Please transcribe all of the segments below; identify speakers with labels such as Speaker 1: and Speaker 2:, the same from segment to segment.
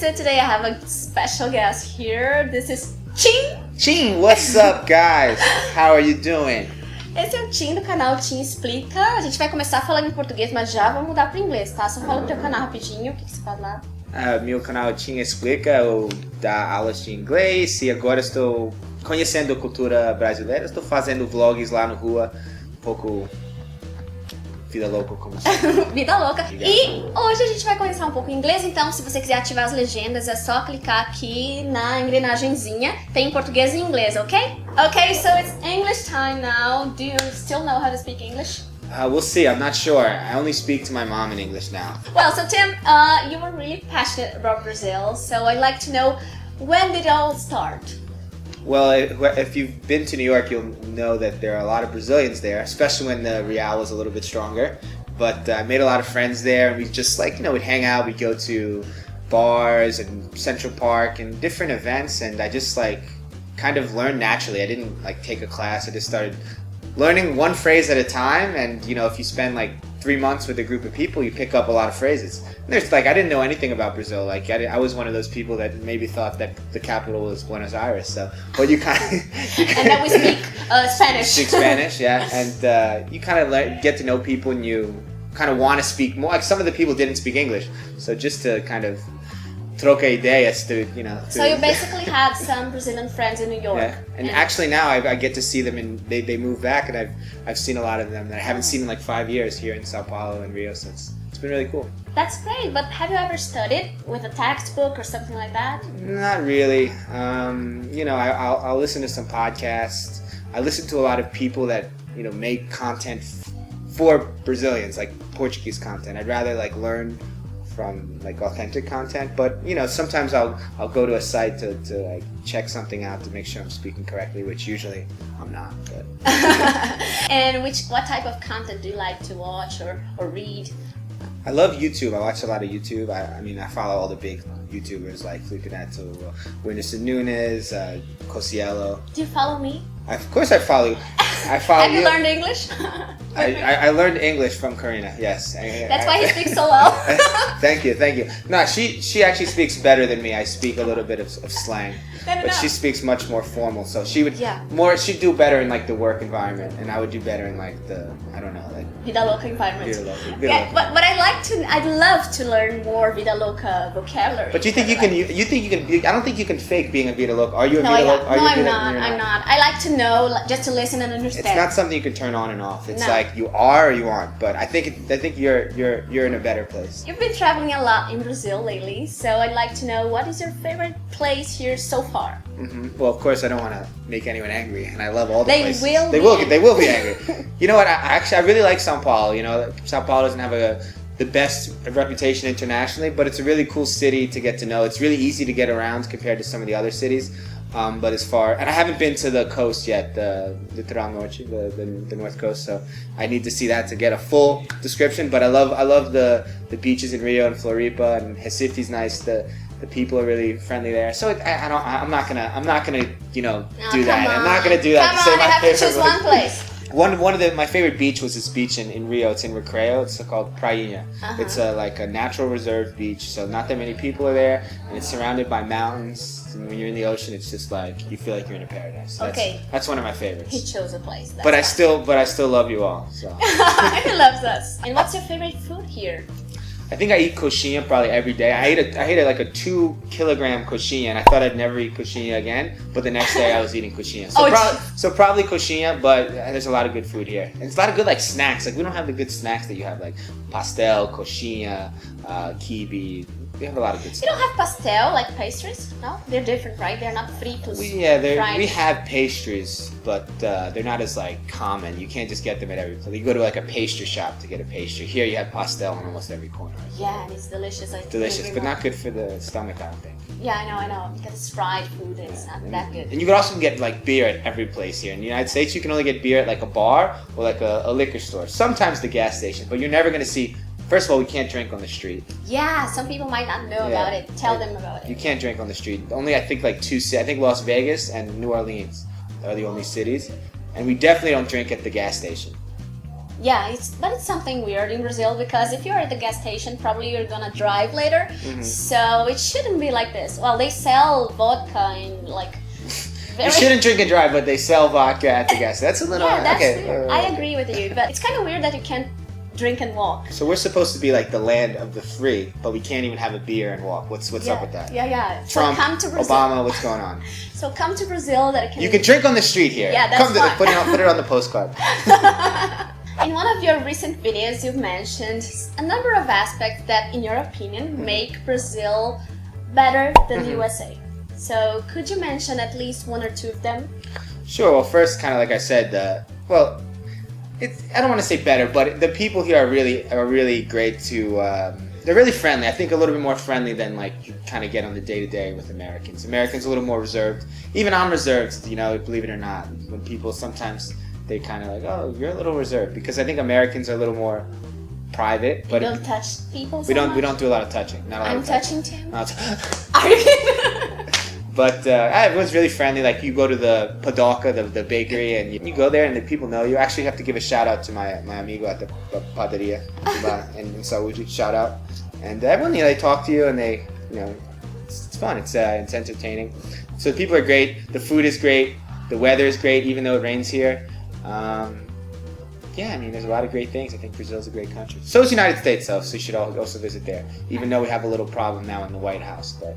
Speaker 1: so today I have a special guest here. This is Tim.
Speaker 2: Tim, what's up, guys? How are you doing?
Speaker 1: Esse é o Tim do canal Tim Explica. A gente vai começar falando em português, mas já vamos mudar para inglês, tá? Só fala do teu canal rapidinho, o que você faz lá?
Speaker 2: Meu canal Tim Explica, eu dou aulas de inglês e agora estou conhecendo a cultura brasileira. Estou fazendo vlogs lá na rua, um pouco vida louca, como assim.
Speaker 1: Vida louca. E hoje a gente vai conversar um pouco em inglês, então se você quiser ativar as legendas é só clicar aqui na engrenagemzinha. Tem em português e inglês, ok? Okay, so it's English time now. Do you still know how to speak English?
Speaker 2: We'll see, I'm not sure. I only speak to my mom in English now.
Speaker 1: Well, so Tim, you were really passionate about Brazil, so I'd like to know, when did it all start?
Speaker 2: Well, if you've been to New York, you'll know that there are a lot of Brazilians there, especially when the real was a little bit stronger. But I made a lot of friends there, and we just we'd hang out, we'd go to bars and Central Park and different events, and I just kind of learned naturally. I didn't take a class, I just started learning one phrase at a time, and if you spend 3 months with a group of people, you pick up a lot of phrases. And there's I didn't know anything about Brazil. I was one of those people that maybe thought that the capital was Buenos Aires. So, but you kind of
Speaker 1: and then we speak Spanish.
Speaker 2: Speak Spanish, yeah. And you kind of get to know people, and you kind of want to speak more. Some of the people didn't speak English, so just to kind of troca ideias to.
Speaker 1: So you basically had some Brazilian friends in New York.
Speaker 2: Yeah, and actually now I get to see them, and they moved back, and I've seen a lot of them that I haven't seen in 5 years here in Sao Paulo and Rio. So it's been really cool.
Speaker 1: That's great, but have you ever studied with a textbook or something like that?
Speaker 2: Not really. I'll listen to some podcasts. I listen to a lot of people that make content for Brazilians, like Portuguese content. I'd rather learn from authentic content, but sometimes I'll go to a site to check something out to make sure I'm speaking correctly, which usually I'm not. But.
Speaker 1: And what type of content do you like to watch or read?
Speaker 2: I love YouTube. I watch a lot of YouTube. I follow all the big YouTubers like Felipe Neto, Whindersson Nunes, Cosiello.
Speaker 1: Do you follow me?
Speaker 2: Of course I follow you. I follow
Speaker 1: Have you learned English?
Speaker 2: I learned English from Carina, yes.
Speaker 1: That's why he speaks so well.
Speaker 2: Thank you. No, she actually speaks better than me. I speak a little bit of slang. But she speaks much more formal, so she would she'd do better in the work environment, and I would do better in the
Speaker 1: Vida Loca environment.
Speaker 2: Vida Loca.
Speaker 1: But I'd love to learn more Vida Loca vocabulary.
Speaker 2: But you think you can? I don't think you can fake being a Vida Loca. Are you a Vida Loca?
Speaker 1: No, I'm not. I like to know, just to listen and understand.
Speaker 2: It's not something you can turn on and off. It's you are or you aren't. But I think you're in a better place.
Speaker 1: You've been traveling a lot in Brazil lately, so I'd like to know, what is your favorite place here so far?
Speaker 2: Mm-hmm. Well, of course, I don't want to make anyone angry, and I love all the places.
Speaker 1: They will be
Speaker 2: angry. You know what? I really like Sao Paulo. Sao Paulo doesn't have the best reputation internationally, but it's a really cool city to get to know. It's really easy to get around compared to some of the other cities. But and I haven't been to the coast yet, the Litoral Norte, the North Coast, so I need to see that to get a full description. But I love the beaches in Rio and Floripa, and Recife's nice. The people are really friendly there. So I'm not gonna do that. I'm not gonna do that.
Speaker 1: Come on, I have to choose one place.
Speaker 2: My favorite beach was this beach in Rio. It's in Recreio. It's called Praia. It's a natural reserve beach, so not that many people are there, and it's surrounded by mountains. And when you're in the ocean, it's just you feel like you're in a paradise. That's one of my favorites.
Speaker 1: He chose a place.
Speaker 2: But I still love you all. So.
Speaker 1: He loves us. And what's your favorite food here?
Speaker 2: I think I eat coxinha probably every day. I ate a 2 kilogram coxinha, and I thought I'd never eat coxinha again. But the next day I was eating coxinha. So probably coxinha, but there's a lot of good food here. And it's a lot of good snacks. We don't have the good snacks that you have, pastel, coxinha, quibe. We have a lot of good stuff.
Speaker 1: You don't have pastel, like pastries? No? They're different, right? They're not fritos.
Speaker 2: We have pastries, but they're not as common. You can't just get them at every place. You go to a pastry shop to get a pastry. Here you have pastel on almost every corner.
Speaker 1: Yeah, and it's delicious.
Speaker 2: Delicious, but not good for the stomach, I don't think.
Speaker 1: Yeah, I know. Because it's fried food and it's not that good.
Speaker 2: And you can also get beer at every place here. In the United States, you can only get beer at a bar or a liquor store. Sometimes the gas station, but you're never going to see. First of all, we can't drink on the street.
Speaker 1: Yeah, some people might not know about it. Tell them about it.
Speaker 2: You can't drink on the street. Only, I think, 2 cities. I think Las Vegas and New Orleans are the only cities. And we definitely don't drink at the gas station.
Speaker 1: Yeah, but it's something weird in Brazil because if you're at the gas station, probably you're gonna drive later. So it shouldn't be like this. Well, they sell vodka in like.
Speaker 2: You shouldn't drink and drive, but they sell vodka at the gas. That's a little.
Speaker 1: Yeah, that's
Speaker 2: okay.
Speaker 1: weird. I agree with you, but it's kind of weird that you can't drink and walk.
Speaker 2: So we're supposed to be like the land of the free, but we can't even have a beer and walk. What's up with that?
Speaker 1: Yeah.
Speaker 2: Trump,
Speaker 1: so come to Brazil.
Speaker 2: Obama, what's going on?
Speaker 1: So come to Brazil that
Speaker 2: You can drink on the street here.
Speaker 1: Yeah, that's fine.
Speaker 2: Put it on the postcard.
Speaker 1: In one of your recent videos, you've mentioned a number of aspects that, in your opinion, make Brazil better than the USA. So could you mention at least one or two of them?
Speaker 2: Sure. Well, first, kind of like I said, I don't want to say better, but the people here are really great to. They're really friendly. I think a little bit more friendly than like you kind of get on the day-to-day with Americans. Americans a little more reserved. Even I'm reserved, believe it or not. When people sometimes they kind of like, oh, you're a little reserved, because I think Americans are a little more private. But
Speaker 1: you don't touch people.
Speaker 2: We don't do a lot of touching. Not a lot
Speaker 1: I'm
Speaker 2: of
Speaker 1: touching too.
Speaker 2: Are you? But everyone's really friendly. Like you go to the Padoca, the bakery, and you go there and the people know you. I actually have to give a shout out to my amigo at the padaria, and Saúde, shout out. And everyone, they talk to you and they, it's fun. It's entertaining. So the people are great. The food is great. The weather is great, even though it rains here. There's a lot of great things. I think Brazil's a great country. So is the United States, though. So you should also visit there. Even though we have a little problem now in the White House, but.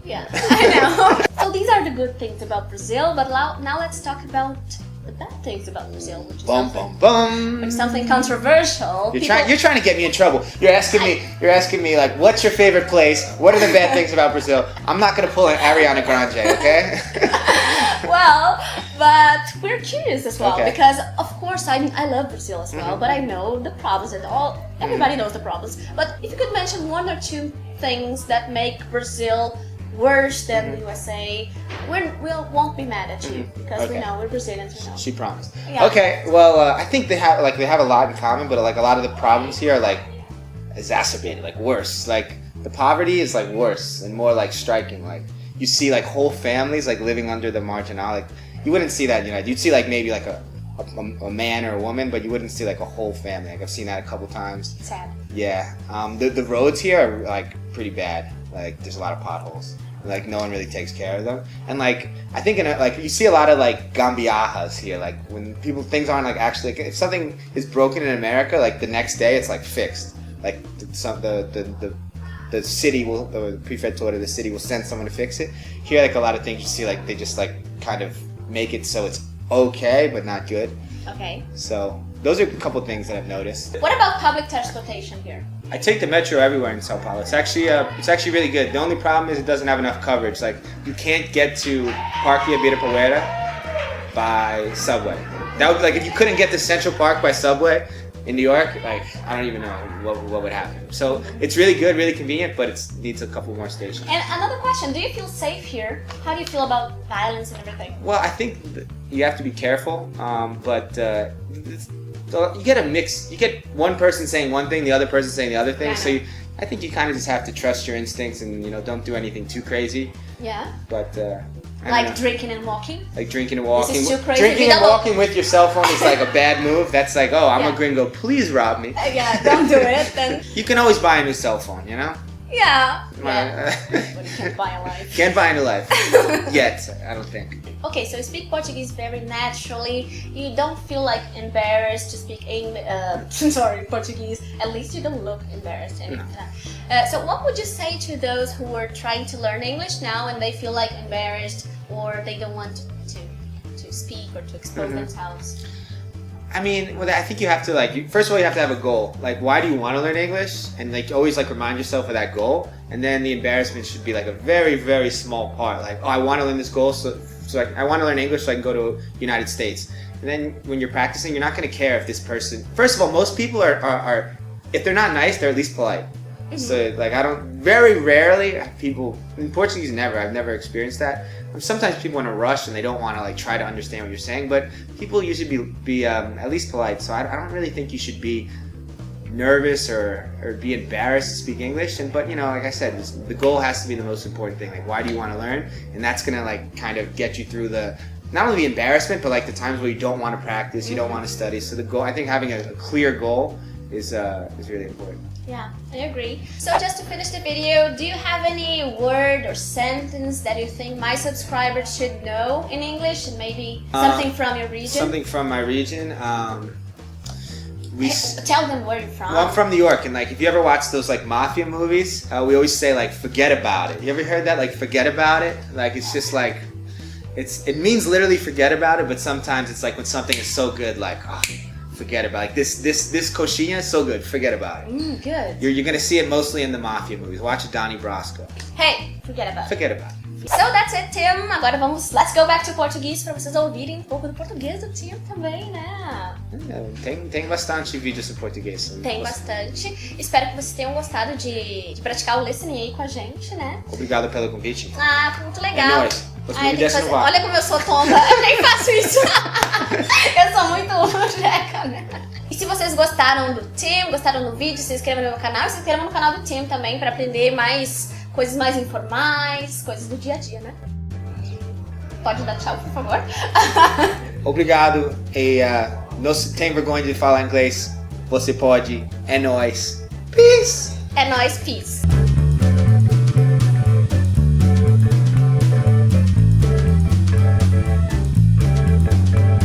Speaker 1: Yeah, I know. So these are the good things about Brazil, but now let's talk about the bad things about Brazil, which is something controversial.
Speaker 2: You're trying to get me in trouble. You're asking me like, what's your favorite place? What are the bad things about Brazil? I'm not gonna pull an Ariana Grande, okay?
Speaker 1: Well, but we're curious as well,
Speaker 2: okay.
Speaker 1: Because of course I love Brazil as well, but I know the problems and everybody knows the problems. But if you could mention one or two things that make Brazil worse than the USA, we won't be mad at you because we know we're Brazilians. We know.
Speaker 2: She promised.
Speaker 1: Yeah.
Speaker 2: Okay, well, I think they have a lot in common, but like a lot of the problems here are like exacerbated, like worse. Like the poverty is like worse and more like striking. Like you see like whole families like living under the marginal. Like you wouldn't see that, You'd see like maybe like a man or a woman, but you wouldn't see like a whole family. Like I've seen that a couple times.
Speaker 1: Sad.
Speaker 2: Yeah. The roads here are like pretty bad. Like there's a lot of potholes. Like no one really takes care of them, and like I think you see a lot of like gambiarras here. Like when things aren't like actually if something is broken in America, like the next day it's like fixed. Like the city the prefecture of the city will send someone to fix it. Here, like a lot of things you see like they just like kind of make it so it's okay but not good.
Speaker 1: Okay.
Speaker 2: So those are a couple things that I've noticed.
Speaker 1: What about public transportation here?
Speaker 2: I take the metro everywhere in Sao Paulo. It's actually really good. The only problem is it doesn't have enough coverage. Like you can't get to Parque Ibirapuera by subway. That would if you couldn't get to Central Park by subway in New York, like I don't even know what would happen. So it's really good, really convenient, but it needs a couple more stations.
Speaker 1: And another question: do you feel safe here? How do you feel about violence and everything?
Speaker 2: Well, I think you have to be careful, but. You get a mix. You get one person saying one thing, the other person saying the other thing. So I think you kind of just have to trust your instincts and don't do anything too crazy.
Speaker 1: Yeah.
Speaker 2: But
Speaker 1: like drinking and walking.
Speaker 2: Like drinking and walking.
Speaker 1: This is too crazy.
Speaker 2: Drinking and walking with your cell phone is like a bad move. That's like, I'm a gringo. Please rob me.
Speaker 1: Yeah, don't do it. Then
Speaker 2: you can always buy a new cell phone.
Speaker 1: Yeah. But you can't buy a life.
Speaker 2: Can't buy a new life yet. I don't think.
Speaker 1: Okay, so you speak Portuguese very naturally. You don't feel like embarrassed to speak Portuguese. At least you don't look embarrassed.
Speaker 2: No.
Speaker 1: So what would you say to those who are trying to learn English now and they feel like embarrassed or they don't want to speak or to expose themselves?
Speaker 2: I mean, I think you have to first of all, you have to have a goal. Like, why do you want to learn English? And always remind yourself of that goal. And then the embarrassment should be a very, very small part. Like, I want to learn this goal, so I want to learn English so I can go to the United States. And then when you're practicing, you're not going to care if this person. First of all, most people are if they're not nice, they're at least polite. So very rarely people in Portuguese I've never experienced that. Sometimes people in a rush and they don't want to try to understand what you're saying, but people usually be at least polite. So I don't really think you should be nervous or be embarrassed to speak English. But like I said, the goal has to be the most important thing. Like, why do you want to learn? And that's gonna kind of get you through the not only the embarrassment, but like the times where you don't want to practice, you don't want to study. So the goal, I think having a clear goal is really important.
Speaker 1: Yeah, I agree. So just to finish the video, do you have any word or sentence that you think my subscribers should know in English, and maybe something from your region?
Speaker 2: Something from my region.
Speaker 1: Tell them where you're from.
Speaker 2: Well, I'm from New York, and like if you ever watch those like mafia movies, we always say like forget about it. You ever heard that? Like forget about it. Like it's just like it means literally forget about it, but sometimes it's like when something is so good, like forget about it. Like this coxinha is so good, forget about it.
Speaker 1: Good.
Speaker 2: You're gonna see it mostly in the mafia movies. Watch a Donnie Brasco.
Speaker 1: Hey, forget about it.
Speaker 2: Forget about it.
Speaker 1: So that's it, Tim. Agora let's go back to português para vocês ouvirem um pouco do português do Tim também, né?
Speaker 2: Tem bastante vídeos em português.
Speaker 1: Tem bastante. Espero que vocês tenham gostado de praticar o listening aí com a gente, né?
Speaker 2: Obrigado pelo convite.
Speaker 1: Foi muito legal.
Speaker 2: É nóis.
Speaker 1: Olha como eu sou tonta, eu nem faço isso. Eu sou muito jeca, né? E se vocês gostaram do Tim, gostaram do vídeo, se inscrevam no meu canal e se inscrevam no canal do Tim também para aprender mais coisas mais informais, coisas do dia a dia, né? Pode dar tchau, por favor.
Speaker 2: Obrigado. E não se tem vergonha de falar inglês. Você pode. É nóis. Peace.
Speaker 1: É nóis, peace.